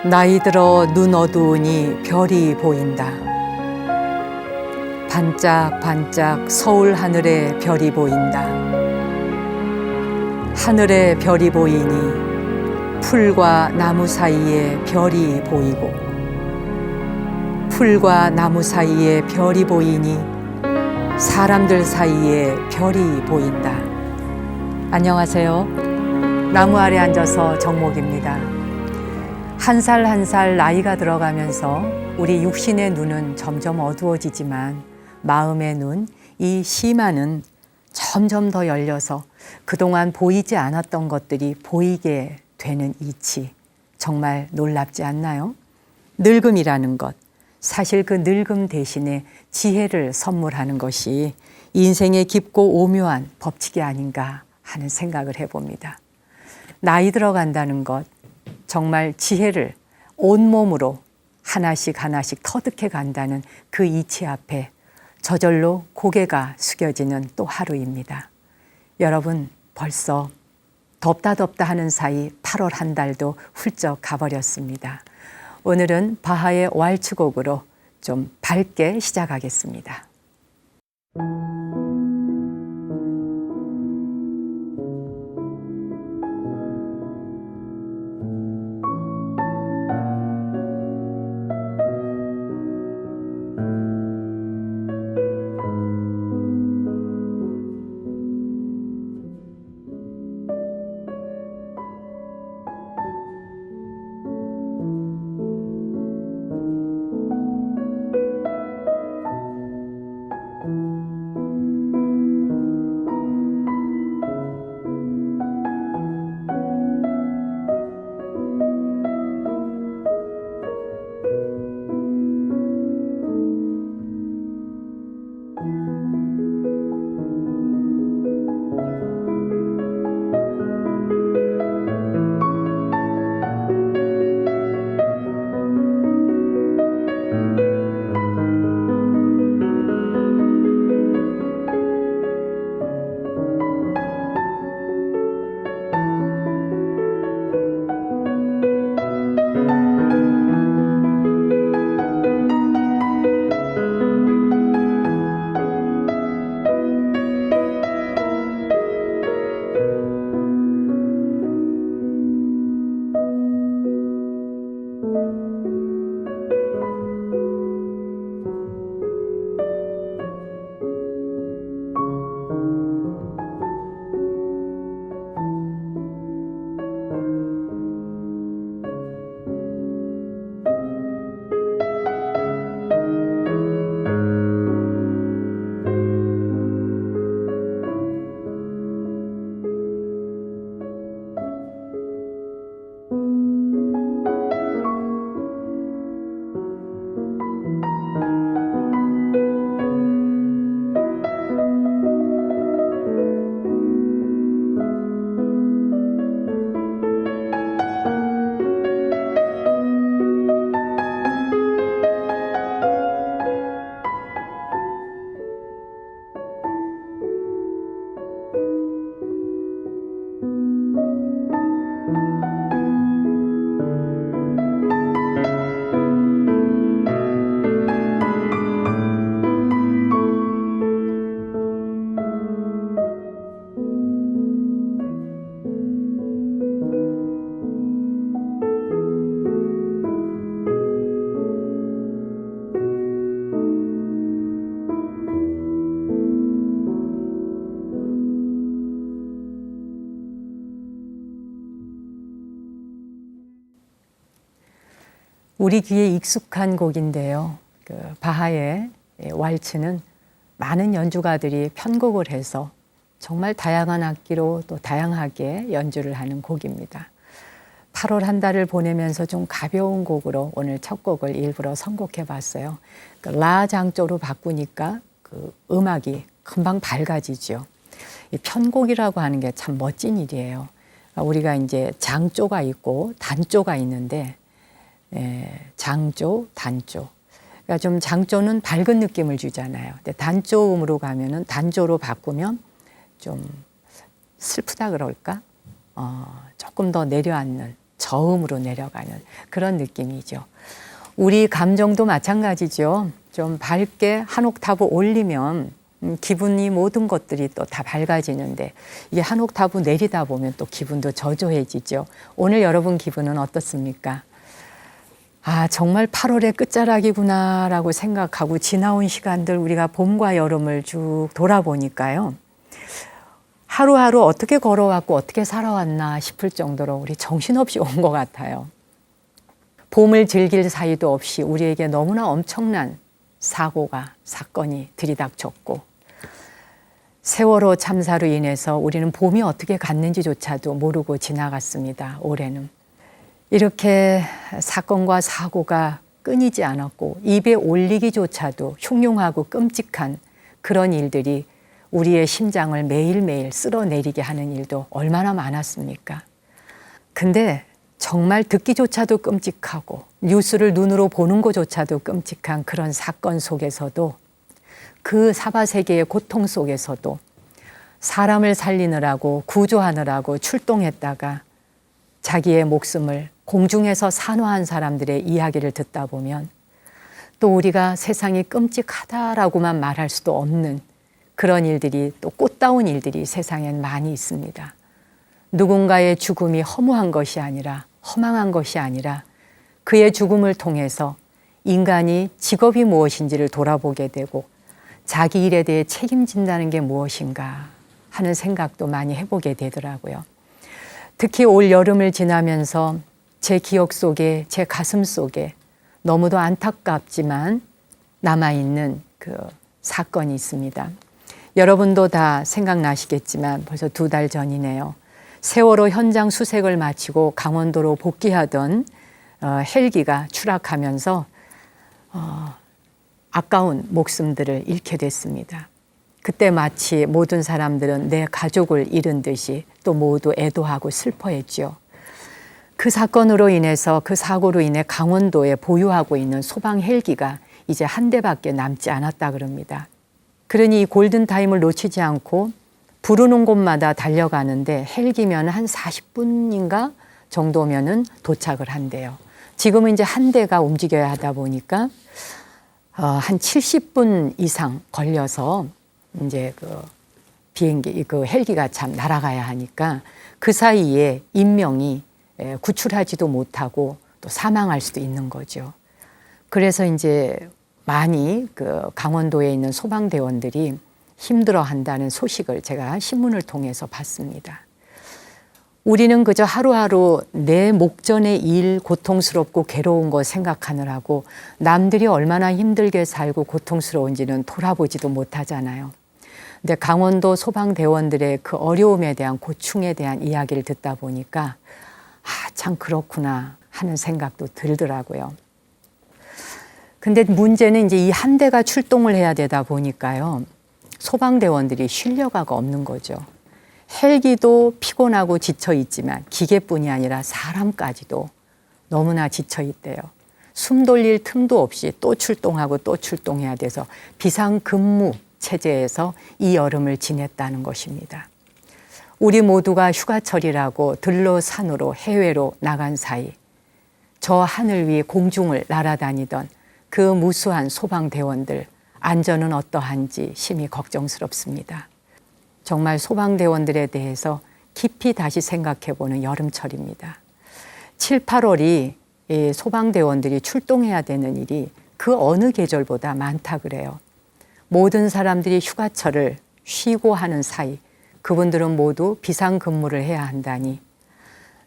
나이 들어 눈 어두우니 별이 보인다. 반짝반짝 서울 하늘에 별이 보인다. 하늘에 별이 보이니 풀과 나무 사이에 별이 보이고, 풀과 나무 사이에 별이 보이니 사람들 사이에 별이 보인다. 안녕하세요. 나무 아래 앉아서 정목입니다. 한 살 한 살 나이가 들어가면서 우리 육신의 눈은 점점 어두워지지만 마음의 눈, 이 심화는 점점 더 열려서 그동안 보이지 않았던 것들이 보이게 되는 이치, 정말 놀랍지 않나요? 늙음이라는 것, 사실 그 늙음 대신에 지혜를 선물하는 것이 인생의 깊고 오묘한 법칙이 아닌가 하는 생각을 해봅니다. 나이 들어간다는 것, 정말 지혜를 온몸으로 하나씩 하나씩 터득해 간다는 그 이치 앞에 저절로 고개가 숙여지는 또 하루입니다. 여러분, 벌써 덥다 하는 사이 8월 한 달도 훌쩍 가버렸습니다. 오늘은 바하의 왈츠곡으로 좀 밝게 시작하겠습니다. 우리 귀에 익숙한 곡인데요. 바하의 왈츠는 많은 연주가들이 편곡을 해서 정말 다양한 악기로 또 다양하게 연주를 하는 곡입니다. 8월 한 달을 보내면서 좀 가벼운 곡으로 오늘 첫 곡을 일부러 선곡해 봤어요. 라 장조로 바꾸니까 그 음악이 금방 밝아지죠. 이 편곡이라고 하는 게 참 멋진 일이에요. 우리가 이제 장조가 있고 단조가 있는데 장조, 단조. 그러니까 좀 장조는 밝은 느낌을 주잖아요. 근데 단조음으로 가면은 단조로 바꾸면 좀 슬프다 그럴까? 조금 더 내려앉는 저음으로 내려가는 그런 느낌이죠. 우리 감정도 마찬가지죠. 좀 밝게 한 옥타브 올리면 기분이 모든 것들이 또 다 밝아지는데 이게 한 옥타브 내리다 보면 또 기분도 저조해지죠. 오늘 여러분 기분은 어떻습니까? 아, 정말 8월의 끝자락이구나라고 생각하고 지나온 시간들 우리가 봄과 여름을 쭉 돌아보니까요. 하루하루 어떻게 걸어왔고 어떻게 살아왔나 싶을 정도로 우리 정신없이 온 것 같아요. 봄을 즐길 사이도 없이 우리에게 너무나 엄청난 사건이 들이닥쳤고 세월호 참사로 인해서 우리는 봄이 어떻게 갔는지조차도 모르고 지나갔습니다. 올해는. 이렇게 사건과 사고가 끊이지 않았고 입에 올리기조차도 흉흉하고 끔찍한 그런 일들이 우리의 심장을 매일매일 쓸어내리게 하는 일도 얼마나 많았습니까? 근데 정말 듣기조차도 끔찍하고 뉴스를 눈으로 보는 것조차도 끔찍한 그런 사건 속에서도 그 사바세계의 고통 속에서도 사람을 살리느라고 구조하느라고 출동했다가 자기의 목숨을 공중에서 산화한 사람들의 이야기를 듣다 보면 또 우리가 세상이 끔찍하다라고만 말할 수도 없는 그런 일들이 또 꽃다운 일들이 세상엔 많이 있습니다. 누군가의 죽음이 허무한 것이 아니라 허망한 것이 아니라 그의 죽음을 통해서 인간이 직업이 무엇인지를 돌아보게 되고 자기 일에 대해 책임진다는 게 무엇인가 하는 생각도 많이 해보게 되더라고요. 특히 올 여름을 지나면서 제 기억 속에 제 가슴 속에 너무도 안타깝지만 남아있는 그 사건이 있습니다. 여러분도 다 생각나시겠지만 벌써 2달 전이네요. 세월호 현장 수색을 마치고 강원도로 복귀하던 헬기가 추락하면서 아까운 목숨들을 잃게 됐습니다. 그때 마치 모든 사람들은 내 가족을 잃은 듯이 또 모두 애도하고 슬퍼했죠. 그 사건으로 인해서 그 사고로 인해 강원도에 보유하고 있는 소방 헬기가 이제 한 대밖에 남지 않았다 그럽니다. 그러니 이 골든타임을 놓치지 않고 부르는 곳마다 달려가는데 헬기면 한 40분인가 정도면은 도착을 한대요. 지금은 이제 한 대가 움직여야 하다 보니까 한 70분 이상 걸려서 이제 그 비행기, 그 헬기가 참 날아가야 하니까 그 사이에 인명이 구출하지도 못하고 또 사망할 수도 있는 거죠. 그래서 이제 많이 그 강원도에 있는 소방대원들이 힘들어한다는 소식을 제가 신문을 통해서 봤습니다. 우리는 그저 하루하루 내 목전의 일, 고통스럽고 괴로운 거 생각하느라고 남들이 얼마나 힘들게 살고 고통스러운지는 돌아보지도 못하잖아요. 근데 강원도 소방대원들의 그 어려움에 대한 고충에 대한 이야기를 듣다 보니까 참 그렇구나 하는 생각도 들더라고요. 근데 문제는 이제 이 한 대가 출동을 해야 되다 보니까요. 소방대원들이 쉴려가가 없는 거죠. 헬기도 피곤하고 지쳐 있지만 기계뿐이 아니라 사람까지도 너무나 지쳐 있대요. 숨 돌릴 틈도 없이 또 출동하고 또 출동해야 돼서 비상근무 체제에서 이 여름을 지냈다는 것입니다. 우리 모두가 휴가철이라고 들로 산으로 해외로 나간 사이 저 하늘 위 공중을 날아다니던 그 무수한 소방대원들 안전은 어떠한지 심히 걱정스럽습니다. 정말 소방대원들에 대해서 깊이 다시 생각해보는 여름철입니다. 7, 8월이 소방대원들이 출동해야 되는 일이 그 어느 계절보다 많다 그래요. 모든 사람들이 휴가철을 쉬고 하는 사이 그분들은 모두 비상근무를 해야 한다니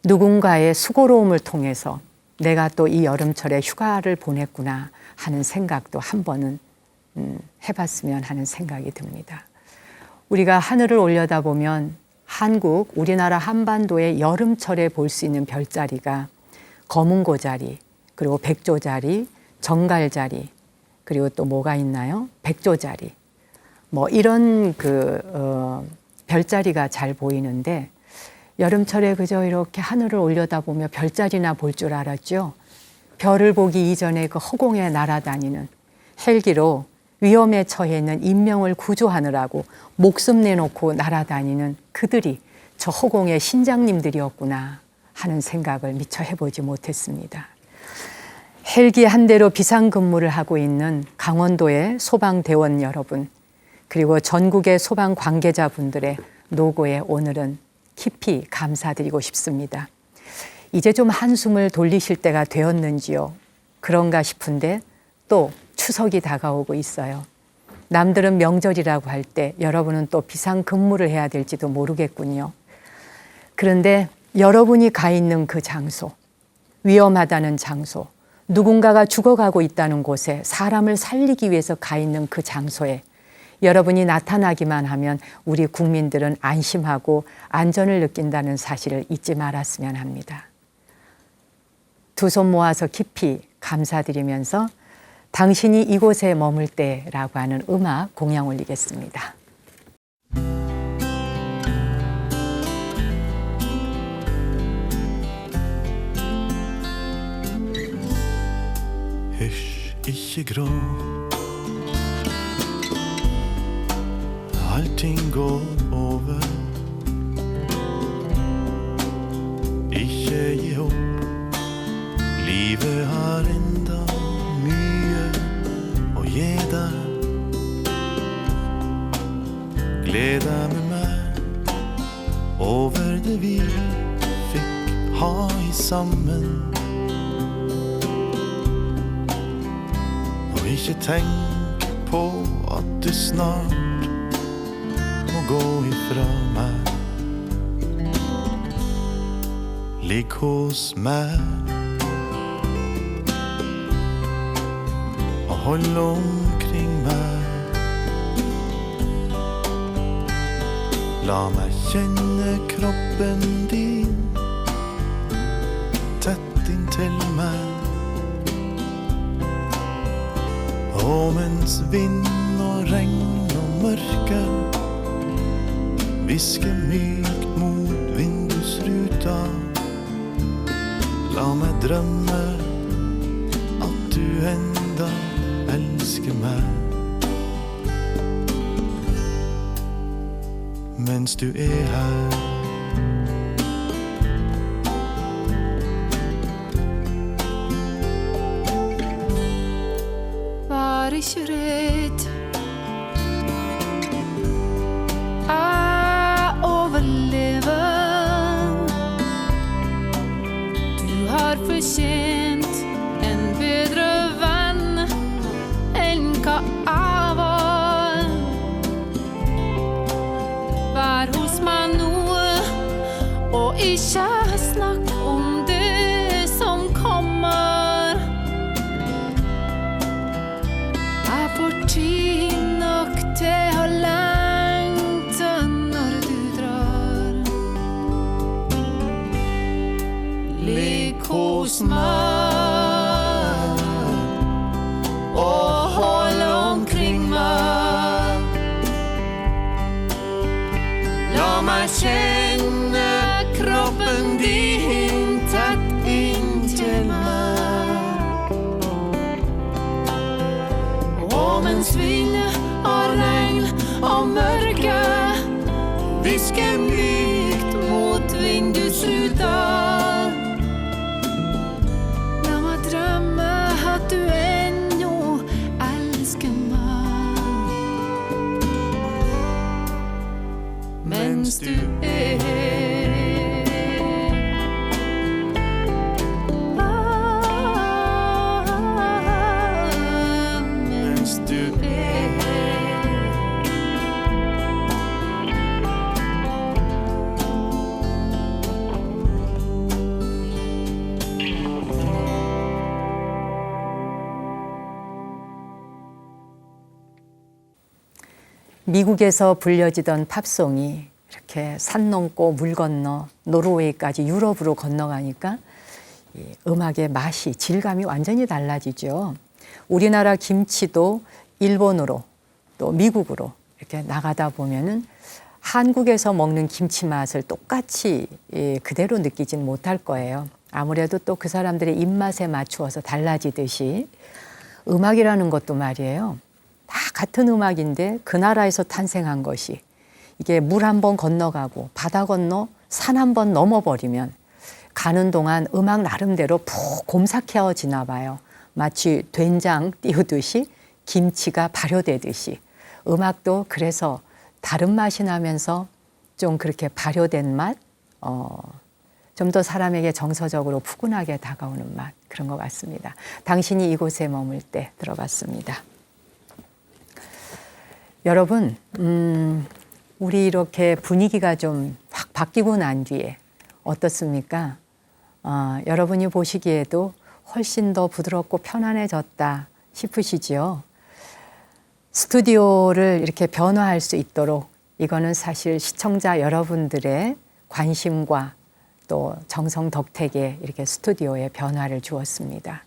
누군가의 수고로움을 통해서 내가 또 이 여름철에 휴가를 보냈구나 하는 생각도 한 번은 해봤으면 하는 생각이 듭니다. 우리가 하늘을 올려다보면 한국, 우리나라 한반도의 여름철에 볼 수 있는 별자리가 검은고자리, 그리고 백조자리, 정갈자리, 그리고 또 뭐가 있나요? 백조자리. 뭐 이런 별자리가 잘 보이는데 여름철에 그저 이렇게 하늘을 올려다보며 별자리나 볼 줄 알았죠. 별을 보기 이전에 그 허공에 날아다니는 헬기로 위험에 처해 있는 인명을 구조하느라고 목숨 내놓고 날아다니는 그들이 저 허공의 신장님들이었구나 하는 생각을 미처 해보지 못했습니다. 헬기 한 대로 비상근무를 하고 있는 강원도의 소방대원 여러분, 그리고 전국의 소방 관계자분들의 노고에 오늘은 깊이 감사드리고 싶습니다. 이제 좀 한숨을 돌리실 때가 되었는지요? 그런가 싶은데 또 추석이 다가오고 있어요. 남들은 명절이라고 할 때 여러분은 또 비상근무를 해야 될지도 모르겠군요. 그런데 여러분이 가 있는 그 장소, 위험하다는 장소, 누군가가 죽어가고 있다는 곳에 사람을 살리기 위해서 가 있는 그 장소에 여러분이 나타나기만 하면 우리 국민들은 안심하고 안전을 느낀다는 사실을 잊지 말았으면 합니다. 두 손 모아서 깊이 감사드리면서 당신이 이곳에 머물 때라고 하는 음악 공양 올리겠습니다. Hysj, ikke gråt. Allting går over. Ikke gi opp. Livet har enda mye å gi deg. Gled deg med meg over det vi fikk ha i sammen. Og ikke tenk på at du snart må gå ifra meg. Ligg hos meg og hold omkring meg. La meg kjenne kroppen din tett inntil meg. Og mens vind og regn og mørke hvisker mykt mot vindusruta, la meg drømme at du enda elsker meg. Mens du er her, vær ikke redd. Jeg overlever. Du har fortjent en bedre venn enn hva jeg var. Vær hos meg nå, og ikke snakk om det som kommer. Jeg får tid nok til å lengte når du drar. Ligg hos meg og hold omkring meg. La meg kjenne kroppen din tett inntil meg. Og mens vind og regn og mørke hvisker mykt mot vindusruta, la meg drømme at du ennå elsker meg. Mens du er mens du 미국에서 불려지던 팝송이 이렇게 산 넘고 물 건너 노르웨이까지 유럽으로 건너가니까 이 음악의 맛이, 질감이 완전히 달라지죠. 우리나라 김치도 일본으로 또 미국으로 이렇게 나가다 보면은 한국에서 먹는 김치 맛을 똑같이 그대로 느끼진 못할 거예요. 아무래도 또 그 사람들의 입맛에 맞추어서 달라지듯이 음악이라는 것도 말이에요. 다 같은 음악인데 그 나라에서 탄생한 것이 이게 물 한 번 건너가고 바다 건너 산 한 번 넘어버리면 가는 동안 음악 나름대로 푹 곰삭해지나 봐요. 마치 된장 띄우듯이 김치가 발효되듯이 음악도 그래서 다른 맛이 나면서 좀 그렇게 발효된 맛, 좀 더 사람에게 정서적으로 푸근하게 다가오는 맛 그런 것 같습니다. 당신이 이곳에 머물 때 들어봤습니다. 여러분, 우리 이렇게 분위기가 좀 확 바뀌고 난 뒤에 어떻습니까? 여러분이 보시기에도 훨씬 더 부드럽고 편안해졌다 싶으시지요? 스튜디오를 이렇게 변화할 수 있도록 이거는 사실 시청자 여러분들의 관심과 또 정성 덕택에 이렇게 스튜디오에 변화를 주었습니다.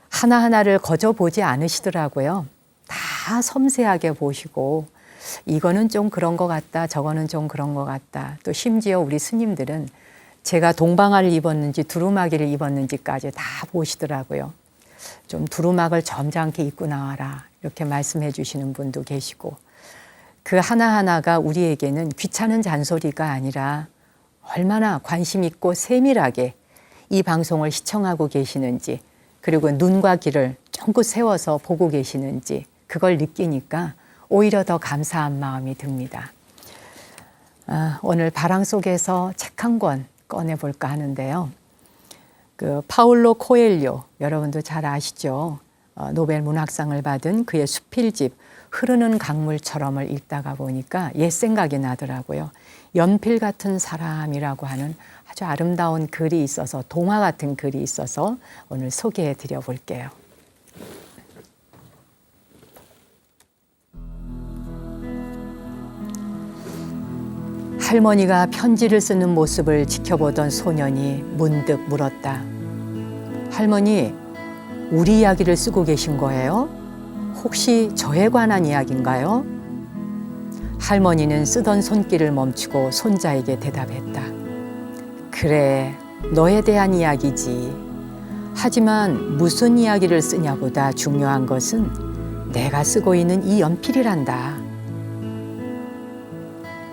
하나하나를 거저 보지 않으시더라고요. 다 섬세하게 보시고 이거는 좀 그런 것 같다, 저거는 좀 그런 것 같다. 또 심지어 우리 스님들은 제가 동방화를 입었는지 두루마기를 입었는지까지 다 보시더라고요. 좀 두루마기를 점잖게 입고 나와라 이렇게 말씀해 주시는 분도 계시고 그 하나하나가 우리에게는 귀찮은 잔소리가 아니라 얼마나 관심 있고 세밀하게 이 방송을 시청하고 계시는지 그리고 눈과 귀를 쫑긋 세워서 보고 계시는지 그걸 느끼니까 오히려 더 감사한 마음이 듭니다. 오늘 바람 속에서 책 한 권 꺼내볼까 하는데요. 그 파울로 코엘료 여러분도 잘 아시죠? 노벨 문학상을 받은 그의 수필집 흐르는 강물처럼을 읽다가 보니까 옛 생각이 나더라고요. 연필 같은 사람이라고 하는 아주 아름다운 글이 있어서 동화 같은 글이 있어서 오늘 소개해 드려 볼게요. 할머니가 편지를 쓰는 모습을 지켜보던 소년이 문득 물었다. 할머니, 우리 이야기를 쓰고 계신 거예요? 혹시 저에 관한 이야기인가요? 할머니는 쓰던 손길을 멈추고 손자에게 대답했다. 그래, 너에 대한 이야기지. 하지만 무슨 이야기를 쓰냐보다 중요한 것은 내가 쓰고 있는 이 연필이란다.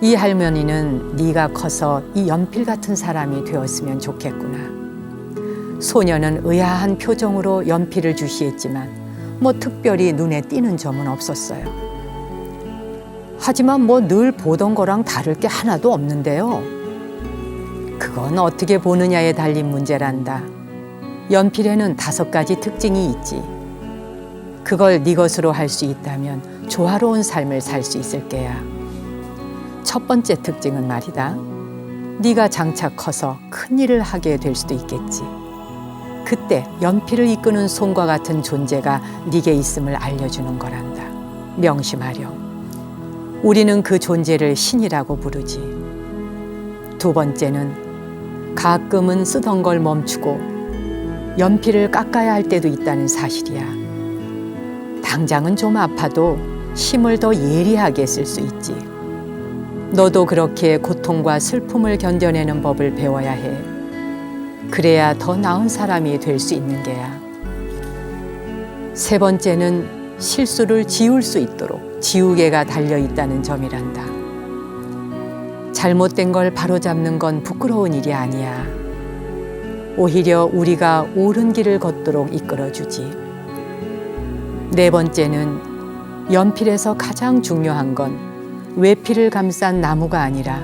이 할머니는 네가 커서 이 연필 같은 사람이 되었으면 좋겠구나. 소녀는 의아한 표정으로 연필을 주시했지만 뭐 특별히 눈에 띄는 점은 없었어요. 하지만 뭐 늘 보던 거랑 다를 게 하나도 없는데요. 그건 어떻게 보느냐에 달린 문제란다. 연필에는 5가지 특징이 있지. 그걸 네 것으로 할 수 있다면 조화로운 삶을 살 수 있을 게야. 첫 번째 특징은 말이다. 네가 장차 커서 큰 일을 하게 될 수도 있겠지. 그때 연필을 이끄는 손과 같은 존재가 네게 있음을 알려주는 거란다. 명심하렴. 우리는 그 존재를 신이라고 부르지. 두 번째는 가끔은 쓰던 걸 멈추고 연필을 깎아야 할 때도 있다는 사실이야. 당장은 좀 아파도 힘을 더 예리하게 쓸 수 있지. 너도 그렇게 고통과 슬픔을 견뎌내는 법을 배워야 해. 그래야 더 나은 사람이 될 수 있는 게야. 세 번째는 실수를 지울 수 있도록 지우개가 달려있다는 점이란다. 잘못된 걸 바로잡는 건 부끄러운 일이 아니야. 오히려 우리가 옳은 길을 걷도록 이끌어주지. 네 번째는 연필에서 가장 중요한 건 외필을 감싼 나무가 아니라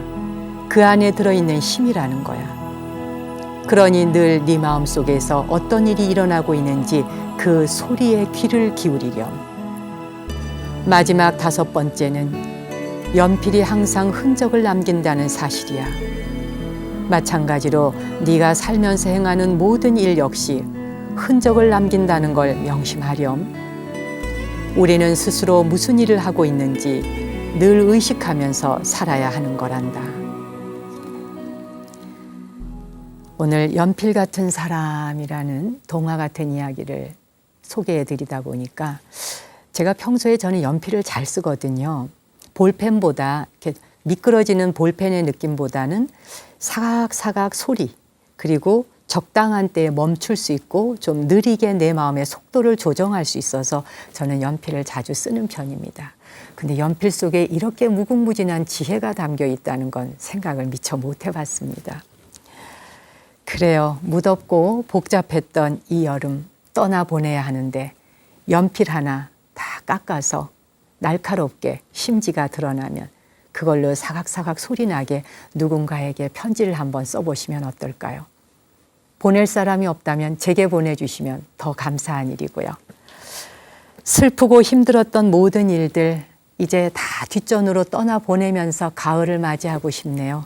그 안에 들어있는 힘이라는 거야. 그러니 늘 네 마음속에서 어떤 일이 일어나고 있는지 그 소리에 귀를 기울이렴. 마지막 5번째는 연필이 항상 흔적을 남긴다는 사실이야. 마찬가지로 네가 살면서 행하는 모든 일 역시 흔적을 남긴다는 걸 명심하렴. 우리는 스스로 무슨 일을 하고 있는지 늘 의식하면서 살아야 하는 거란다. 오늘 연필 같은 사람이라는 동화 같은 이야기를 소개해 드리다 보니까 제가 평소에 저는 연필을 잘 쓰거든요. 볼펜보다 이렇게 미끄러지는 볼펜의 느낌보다는 사각사각 소리 그리고 적당한 때에 멈출 수 있고 좀 느리게 내 마음의 속도를 조정할 수 있어서 저는 연필을 자주 쓰는 편입니다. 근데 연필 속에 이렇게 무궁무진한 지혜가 담겨 있다는 건 생각을 미처 못 해봤습니다. 그래요. 무덥고 복잡했던 이 여름 떠나보내야 하는데 연필 하나 다 깎아서 날카롭게 심지가 드러나면 그걸로 사각사각 소리나게 누군가에게 편지를 한번 써보시면 어떨까요? 보낼 사람이 없다면 제게 보내주시면 더 감사한 일이고요. 슬프고 힘들었던 모든 일들 이제 다 뒷전으로 떠나보내면서 가을을 맞이하고 싶네요.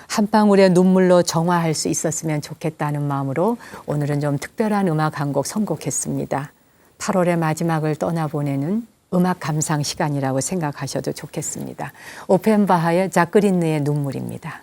한 방울의 눈물로 정화할 수 있었으면 좋겠다는 마음으로 오늘은 좀 특별한 음악 한 곡 선곡했습니다. 8월의 마지막을 떠나보내는 음악 감상 시간이라고 생각하셔도 좋겠습니다. 오펜바하의 자크린느의 눈물입니다.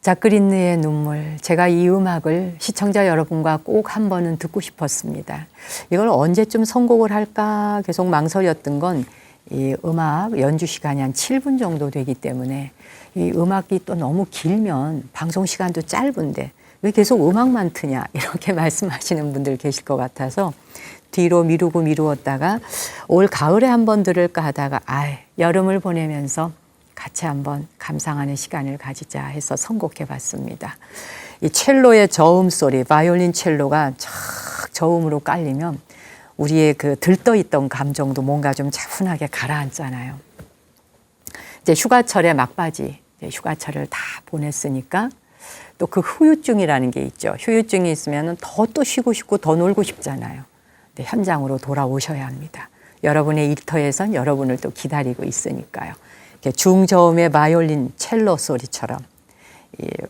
자크린느의 눈물. 제가 이 음악을 시청자 여러분과 꼭 한 번은 듣고 싶었습니다. 이걸 언제쯤 선곡을 할까 계속 망설였던 건 이 음악 연주 시간이 한 7분 정도 되기 때문에 이 음악이 또 너무 길면 방송 시간도 짧은데 왜 계속 음악만 트냐 이렇게 말씀하시는 분들 계실 것 같아서 뒤로 미루었다가 올 가을에 한번 들을까 하다가 여름을 보내면서 같이 한번 감상하는 시간을 가지자 해서 선곡해 봤습니다. 이 첼로의 저음 소리, 바이올린 첼로가 착 저음으로 깔리면 우리의 그 들떠있던 감정도 뭔가 좀 차분하게 가라앉잖아요. 이제 휴가철에 막바지, 휴가철을 다 보냈으니까 또 그 후유증이라는 게 있죠. 후유증이 있으면 더 또 쉬고 싶고 더 놀고 싶잖아요. 근데 현장으로 돌아오셔야 합니다. 여러분의 일터에선 여러분을 또 기다리고 있으니까요. 중저음의 바이올린 첼로 소리처럼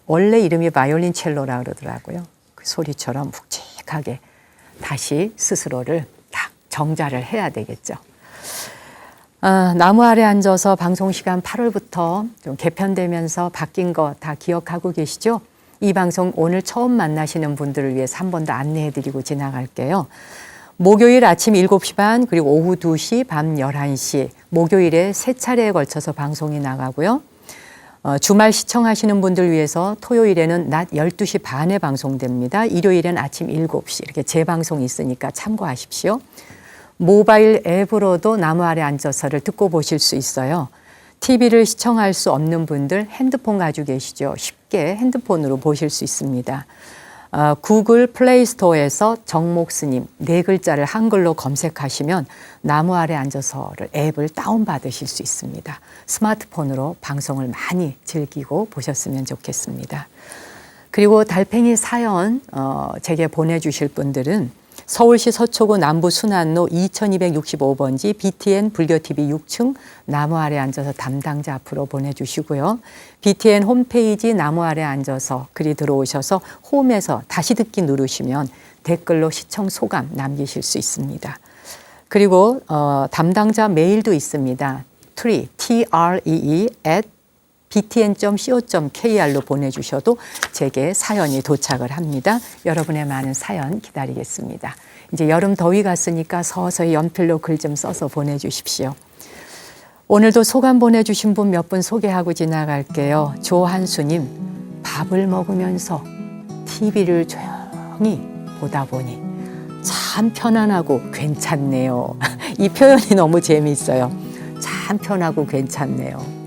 원래 이름이 바이올린 첼로라 그러더라고요. 그 소리처럼 묵직하게 다시 스스로를 딱 정자를 해야 되겠죠. 나무 아래 앉아서 방송 시간 8월부터 좀 개편되면서 바뀐 거 다 기억하고 계시죠? 이 방송 오늘 처음 만나시는 분들을 위해서 한 번 더 안내해드리고 지나갈게요. 목요일 아침 7시 반 그리고 오후 2시 밤 11시 목요일에 3차례에 걸쳐서 방송이 나가고요. 주말 시청하시는 분들 위해서 토요일에는 낮 12시 반에 방송됩니다. 일요일엔 아침 7시 이렇게 재방송이 있으니까 참고하십시오. 모바일 앱으로도 나무 아래 앉아서를 듣고 보실 수 있어요. TV를 시청할 수 없는 분들 핸드폰 가지고 계시죠. 쉽게 핸드폰으로 보실 수 있습니다. 구글 플레이 스토어에서 정목스님 4글자를 한글로 검색하시면 나무 아래 앉아서를 앱을 다운받으실 수 있습니다. 스마트폰으로 방송을 많이 즐기고 보셨으면 좋겠습니다. 그리고 달팽이 사연 제게 보내주실 분들은 서울시 서초구 남부 순환로 2265번지 BTN 불교TV 6층 나무 아래 앉아서 담당자 앞으로 보내주시고요. BTN 홈페이지 나무 아래 앉아서 글이 들어오셔서 홈에서 다시 듣기 누르시면 댓글로 시청 소감 남기실 수 있습니다. 그리고 담당자 메일도 있습니다. tree btn.co.kr로 보내주셔도 제게 사연이 도착을 합니다. 여러분의 많은 사연 기다리겠습니다. 이제 여름 더위 갔으니까 서서히 연필로 글 좀 써서 보내주십시오. 오늘도 소감 보내주신 분 몇 분 소개하고 지나갈게요. 조한수님, 밥을 먹으면서 TV를 조용히 보다 보니 참 편안하고 괜찮네요. 이 표현이 너무 재미있어요. 참 편하고 괜찮네요.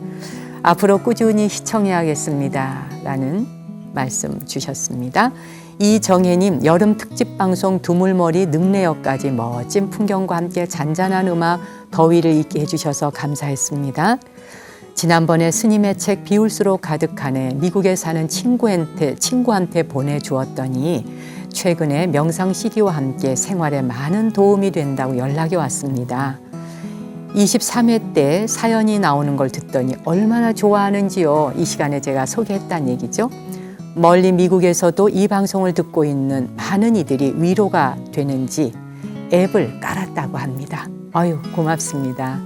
앞으로 꾸준히 시청해야겠습니다. 라는 말씀 주셨습니다. 이정혜님, 여름 특집 방송 두물머리 능내역까지 멋진 풍경과 함께 잔잔한 음악, 더위를 잊게 해주셔서 감사했습니다. 지난번에 스님의 책 비울수록 가득하네 미국에 사는 친구한테 보내주었더니 최근에 명상 CD와 함께 생활에 많은 도움이 된다고 연락이 왔습니다. 23회 때 사연이 나오는 걸 듣더니 얼마나 좋아하는지요. 이 시간에 제가 소개했다는 얘기죠. 멀리 미국에서도 이 방송을 듣고 있는 많은 이들이 위로가 되는지 앱을 깔았다고 합니다. 아유, 고맙습니다.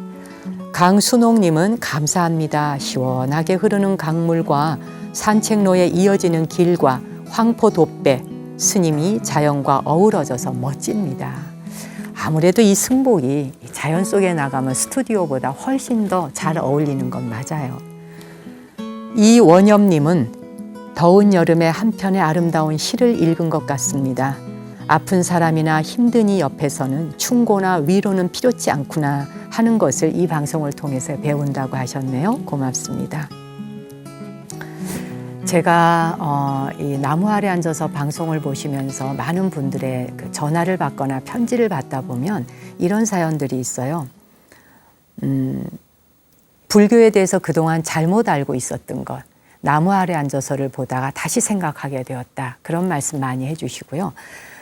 강순옥님은 감사합니다. 시원하게 흐르는 강물과 산책로에 이어지는 길과 황포 돛배, 스님이 자연과 어우러져서 멋집니다. 아무래도 이 승복이 자연 속에 나가면 스튜디오보다 훨씬 더 잘 어울리는 건 맞아요. 이원엽님은 더운 여름에 한 편의 아름다운 시를 읽은 것 같습니다. 아픈 사람이나 힘든 이 옆에서는 충고나 위로는 필요치 않구나 하는 것을 이 방송을 통해서 배운다고 하셨네요. 고맙습니다. 제가 이 나무 아래 앉아서 방송을 보시면서 많은 분들의 그 전화를 받거나 편지를 받다 보면 이런 사연들이 있어요. 불교에 대해서 그동안 잘못 알고 있었던 것, 나무 아래 앉아서를 보다가 다시 생각하게 되었다. 그런 말씀 많이 해주시고요.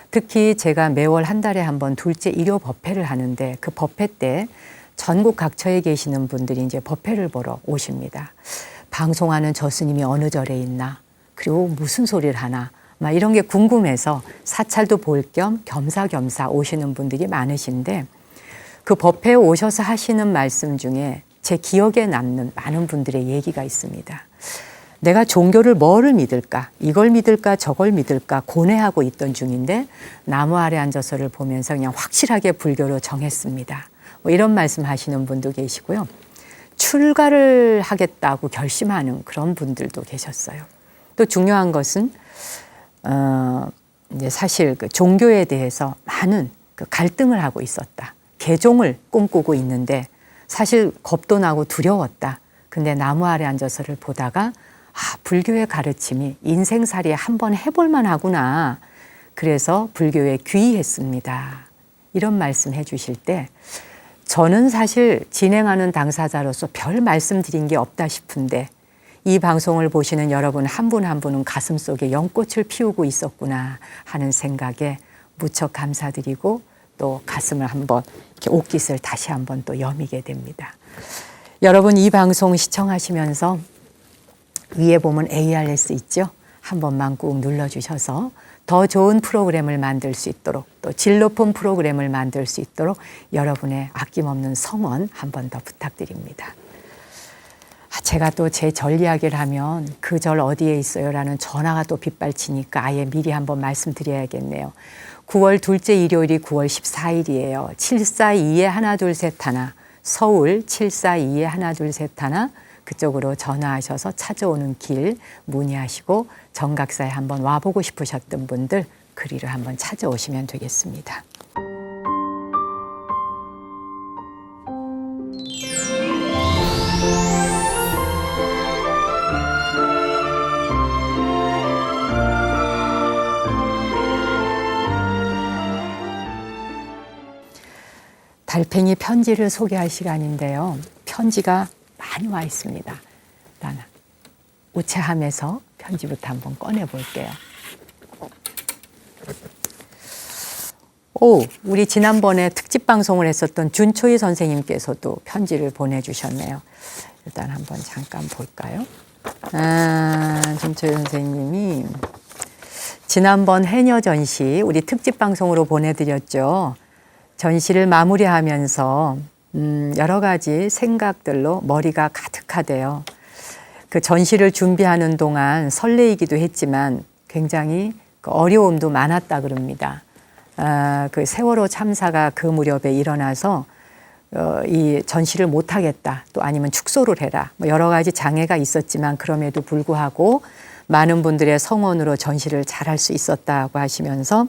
특히 제가 매월 한 달에 한 번 둘째 일요 법회를 하는데 그 법회 때 전국 각처에 계시는 분들이 이제 법회를 보러 오십니다. 방송하는 저 스님이 어느 절에 있나, 그리고 무슨 소리를 하나, 막 이런 게 궁금해서 사찰도 볼 겸 겸사겸사 오시는 분들이 많으신데 그 법회에 오셔서 하시는 말씀 중에 제 기억에 남는 많은 분들의 얘기가 있습니다. 내가 종교를 뭐를 믿을까? 이걸 믿을까? 저걸 믿을까? 고뇌하고 있던 중인데 나무 아래 앉아서를 보면서 그냥 확실하게 불교로 정했습니다. 뭐 이런 말씀하시는 분도 계시고요. 출가를 하겠다고 결심하는 그런 분들도 계셨어요. 또 중요한 것은 이제 사실 그 종교에 대해서 많은 그 갈등을 하고 있었다. 개종을 꿈꾸고 있는데 사실 겁도 나고 두려웠다. 근데 나무 아래 앉아서를 보다가 불교의 가르침이 인생살이에 한번 해볼 만하구나. 그래서 불교에 귀의했습니다. 이런 말씀 해주실 때 저는 사실 진행하는 당사자로서 별 말씀드린 게 없다 싶은데 이 방송을 보시는 여러분 한 분 한 분은 가슴속에 연꽃을 피우고 있었구나 하는 생각에 무척 감사드리고 또 가슴을 한번 이렇게 옷깃을 다시 한번 또 여미게 됩니다. 여러분 이 방송 시청하시면서 위에 보면 ARS 있죠? 한 번만 꾹 눌러주셔서 더 좋은 프로그램을 만들 수 있도록 또 질 높은 프로그램을 만들 수 있도록 여러분의 아낌없는 성원 한 번 더 부탁드립니다. 제가 또 제 절 이야기를 하면 그 절 어디에 있어요? 라는 전화가 또 빗발치니까 아예 미리 한번 말씀드려야겠네요. 9월 둘째 일요일이 9월 14일이에요. 742에 하나 둘 셋 하나 서울 742에 하나 둘 셋 하나 그쪽으로 전화하셔서 찾아오는 길 문의하시고 정각사에 한번 와보고 싶으셨던 분들 그리로 한번 찾아오시면 되겠습니다. 달팽이 편지를 소개할 시간인데요. 편지가 많이 와 있습니다. 일단 우체함에서 편지부터 한번 꺼내 볼게요. 우리 지난번에 특집 방송을 했었던 준초희 선생님께서도 편지를 보내주셨네요. 일단 한번 잠깐 볼까요? 준초희 선생님이 지난번 해녀 전시 우리 특집 방송으로 보내드렸죠. 전시를 마무리하면서 여러 가지 생각들로 머리가 가득하대요. 그 전시를 준비하는 동안 설레이기도 했지만 굉장히 어려움도 많았다 그럽니다. 그 세월호 참사가 그 무렵에 일어나서 이 전시를 못하겠다 또 아니면 축소를 해라 뭐 여러 가지 장애가 있었지만 그럼에도 불구하고 많은 분들의 성원으로 전시를 잘할 수 있었다고 하시면서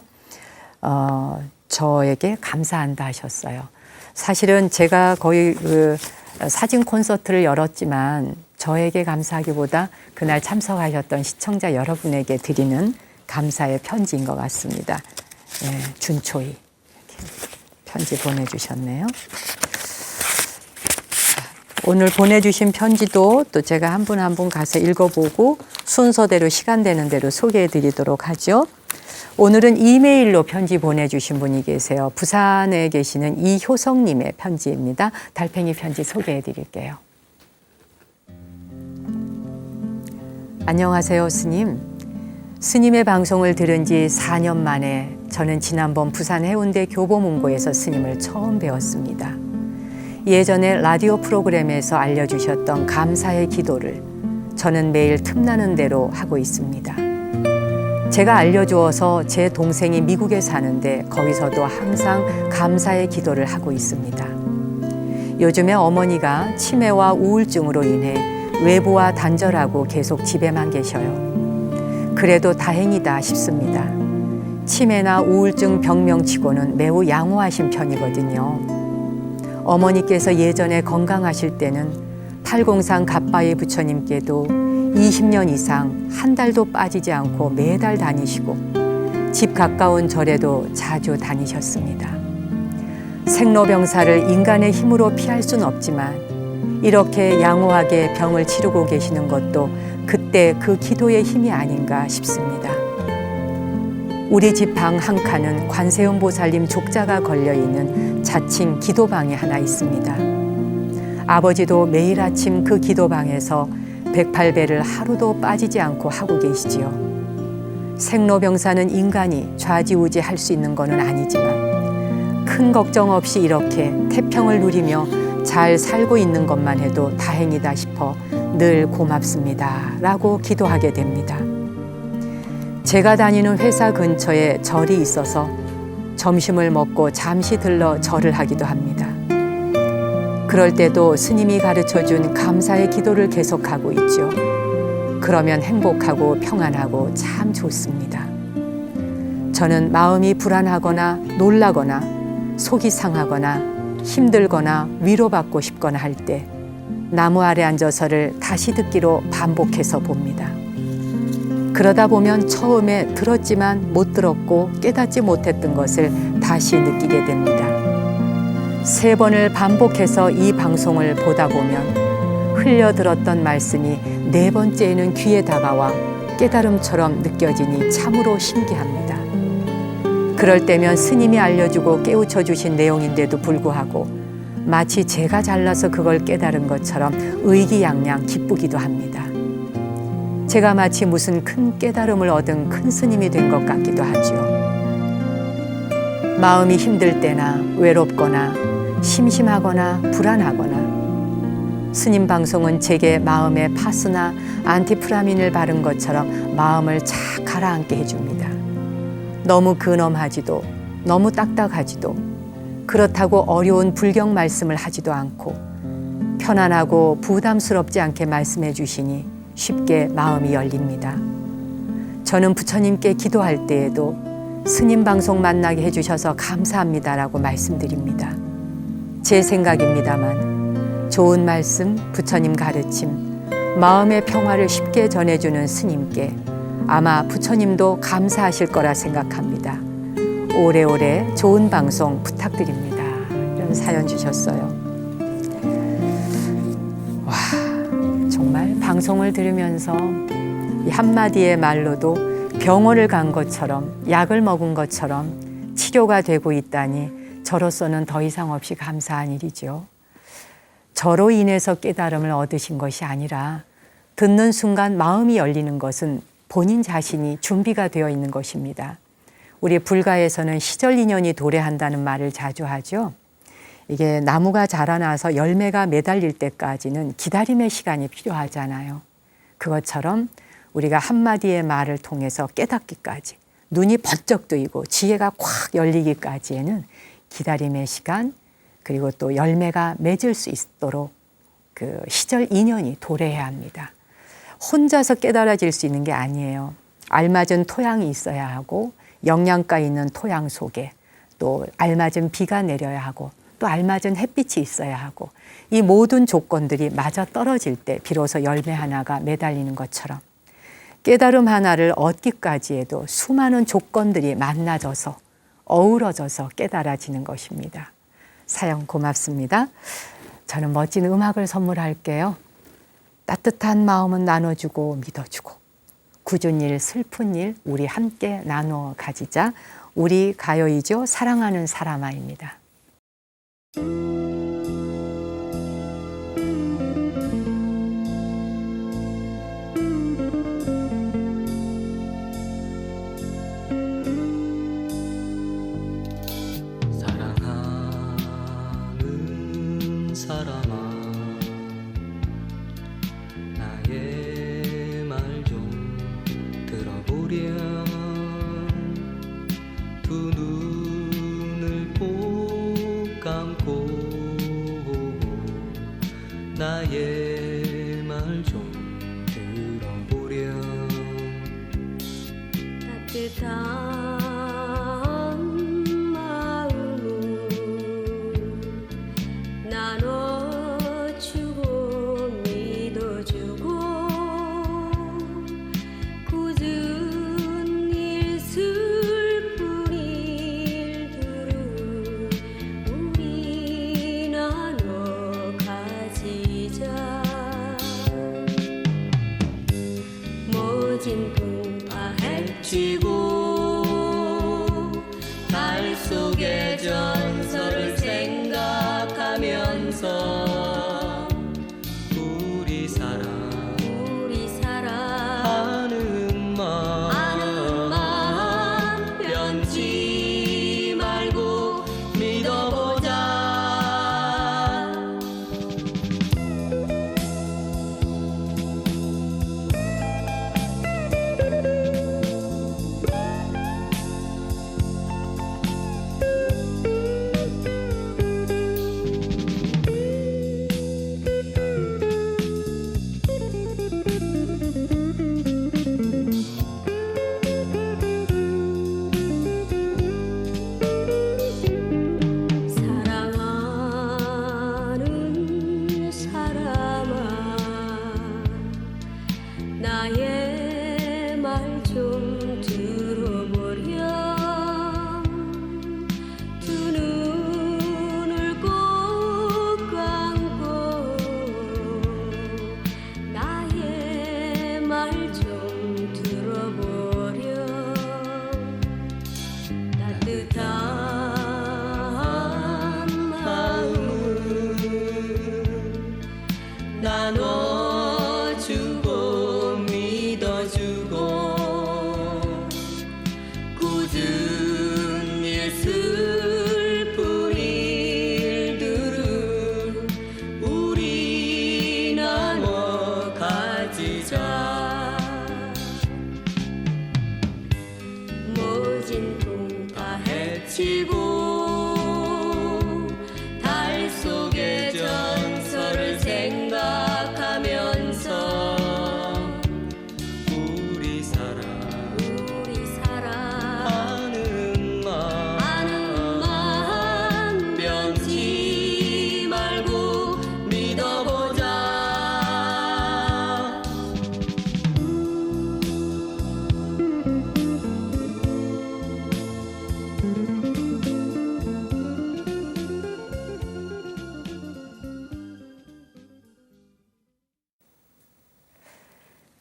저에게 감사한다 하셨어요. 사실은 제가 거의 그 사진 콘서트를 열었지만 저에게 감사하기보다 그날 참석하셨던 시청자 여러분에게 드리는 감사의 편지인 것 같습니다. 네, 준초희 이렇게 편지 보내주셨네요. 오늘 보내주신 편지도 또 제가 한 분 한 분 가서 읽어보고 순서대로 시간 되는 대로 소개해드리도록 하죠. 오늘은 이메일로 편지 보내주신 분이 계세요. 부산에 계시는 이효성님의 편지입니다. 달팽이 편지 소개해드릴게요. 안녕하세요, 스님. 스님의 방송을 들은 지 4년 만에 저는 지난번 부산 해운대 교보문고에서 스님을 처음 배웠습니다. 예전에 라디오 프로그램에서 알려주셨던 감사의 기도를 저는 매일 틈나는 대로 하고 있습니다. 제가 알려주어서 제 동생이 미국에 사는데 거기서도 항상 감사의 기도를 하고 있습니다. 요즘에 어머니가 치매와 우울증으로 인해 외부와 단절하고 계속 집에만 계셔요. 그래도 다행이다 싶습니다. 치매나 우울증 병명치고는 매우 양호하신 편이거든요. 어머니께서 예전에 건강하실 때는 팔공산 갓바위 부처님께도 20년 이상 한 달도 빠지지 않고 매달 다니시고 집 가까운 절에도 자주 다니셨습니다. 생로병사를 인간의 힘으로 피할 수는 없지만 이렇게 양호하게 병을 치르고 계시는 것도 그때 그 기도의 힘이 아닌가 싶습니다. 우리 집 방 한 칸은 관세음 보살님 족자가 걸려있는 자칭 기도방이 하나 있습니다. 아버지도 매일 아침 그 기도방에서 108배를 하루도 빠지지 않고 하고 계시지요. 생로병사는 인간이 좌지우지 할 수 있는 것은 아니지만 큰 걱정 없이 이렇게 태평을 누리며 잘 살고 있는 것만 해도 다행이다 싶어 늘 고맙습니다 라고 기도하게 됩니다. 제가 다니는 회사 근처에 절이 있어서 점심을 먹고 잠시 들러 절을 하기도 합니다. 그럴 때도 스님이 가르쳐준 감사의 기도를 계속하고 있죠. 그러면 행복하고 평안하고 참 좋습니다. 저는 마음이 불안하거나 놀라거나 속이 상하거나 힘들거나 위로받고 싶거나 할 때 나무 아래 앉아서를 다시 듣기로 반복해서 봅니다. 그러다 보면 처음에 들었지만 못 들었고 깨닫지 못했던 것을 다시 느끼게 됩니다. 3번을 반복해서 이 방송을 보다 보면 흘려들었던 말씀이 4번째에는 귀에 다가와 깨달음처럼 느껴지니 참으로 신기합니다. 그럴 때면 스님이 알려주고 깨우쳐 주신 내용인데도 불구하고 마치 제가 잘나서 그걸 깨달은 것처럼 의기양양 기쁘기도 합니다. 제가 마치 무슨 큰 깨달음을 얻은 큰 스님이 된 것 같기도 하죠. 마음이 힘들 때나 외롭거나 심심하거나 불안하거나 스님 방송은 제게 마음에 파스나 안티프라민을 바른 것처럼 마음을 착 가라앉게 해줍니다. 너무 근엄하지도 너무 딱딱하지도 그렇다고 어려운 불경 말씀을 하지도 않고 편안하고 부담스럽지 않게 말씀해 주시니 쉽게 마음이 열립니다. 저는 부처님께 기도할 때에도 스님 방송 만나게 해주셔서 감사합니다라고 말씀드립니다. 제 생각입니다만 좋은 말씀, 부처님 가르침, 마음의 평화를 쉽게 전해주는 스님께 아마 부처님도 감사하실 거라 생각합니다. 오래오래 좋은 방송 부탁드립니다. 이런 사연 주셨어요. 와, 정말 방송을 들으면서 이 한마디의 말로도 병원을 간 것처럼 약을 먹은 것처럼 치료가 되고 있다니 저로서는 더 이상 없이 감사한 일이죠. 저로 인해서 깨달음을 얻으신 것이 아니라 듣는 순간 마음이 열리는 것은 본인 자신이 준비가 되어 있는 것입니다. 우리 불가에서는 시절 인연이 도래한다는 말을 자주 하죠. 이게 나무가 자라나서 열매가 매달릴 때까지는 기다림의 시간이 필요하잖아요. 그것처럼 우리가 한마디의 말을 통해서 깨닫기까지 눈이 번쩍 뜨이고 지혜가 콱 열리기까지에는 기다림의 시간 그리고 또 열매가 맺을 수 있도록 그 시절 인연이 도래해야 합니다. 혼자서 깨달아질 수 있는 게 아니에요. 알맞은 토양이 있어야 하고 영양가 있는 토양 속에 또 알맞은 비가 내려야 하고 또 알맞은 햇빛이 있어야 하고 이 모든 조건들이 맞아떨어질 때 비로소 열매 하나가 매달리는 것처럼 깨달음 하나를 얻기까지 해도 수많은 조건들이 만나져서 어우러져서 깨달아지는 것입니다. 사연 고맙습니다. 저는 멋진 음악을 선물할게요. 따뜻한 마음은 나눠주고 믿어주고 굳은 일, 슬픈 일 우리 함께 나누어 가지자. 우리 가요이죠. 사랑하는 사람아입니다. 사랑하는 사람아 나의 말 좀 들어보렴 두 눈을 꼭 감고 나의 말 좀 들어보렴 따뜻한 마음을 나눠주고 믿어주고 굳은 일 슬픈 일들을 우리 나눠 가지자 모진 풍파 헤치고 굳은 일 슬픈 일들을 우리 나눠 가지자. 모진 풍파 헤치고 달 속의 전설을 생각하면서 우리 사랑하는 마음 변치 말고 믿어보자.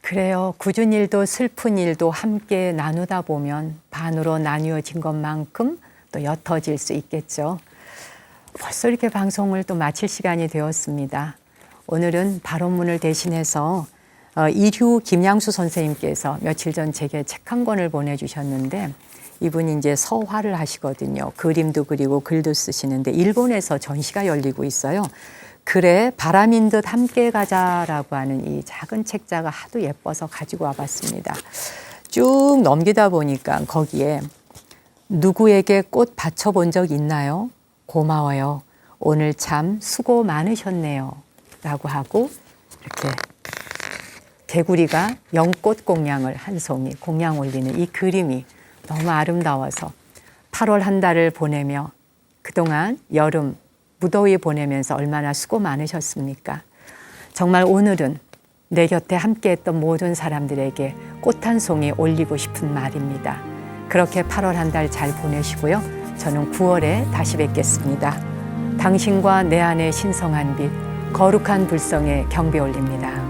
그래요. 굳은 일도 슬픈 일도 함께 나누다 보면 반으로 나뉘어진 것만큼 또 옅어질 수 있겠죠. 벌써 이렇게 방송을 또 마칠 시간이 되었습니다. 오늘은 발언문을 대신해서 이휴 김양수 선생님께서 며칠 전 제게 책 한 권을 보내주셨는데, 이분이 이제 서화를 하시거든요. 그림도 그리고 글도 쓰시는데 일본에서 전시가 열리고 있어요. 그래 바람인 듯 함께 가자라고 하는 이 작은 책자가 하도 예뻐서 가지고 와봤습니다. 쭉 넘기다 보니까 거기에 누구에게 꽃 받쳐본 적 있나요? 고마워요. 오늘 참 수고 많으셨네요. 라고 하고 이렇게 개구리가 연꽃 공양을 한 송이 공양 올리는 이 그림이 너무 아름다워서 8월 한 달을 보내며 그동안 여름 무더위 보내면서 얼마나 수고 많으셨습니까? 정말 오늘은 내 곁에 함께했던 모든 사람들에게 꽃 한 송이 올리고 싶은 말입니다. 그렇게 8월 한 달 잘 보내시고요. 저는 9월에 다시 뵙겠습니다. 당신과 내 안의 신성한 빛, 거룩한 불성에 경배 올립니다.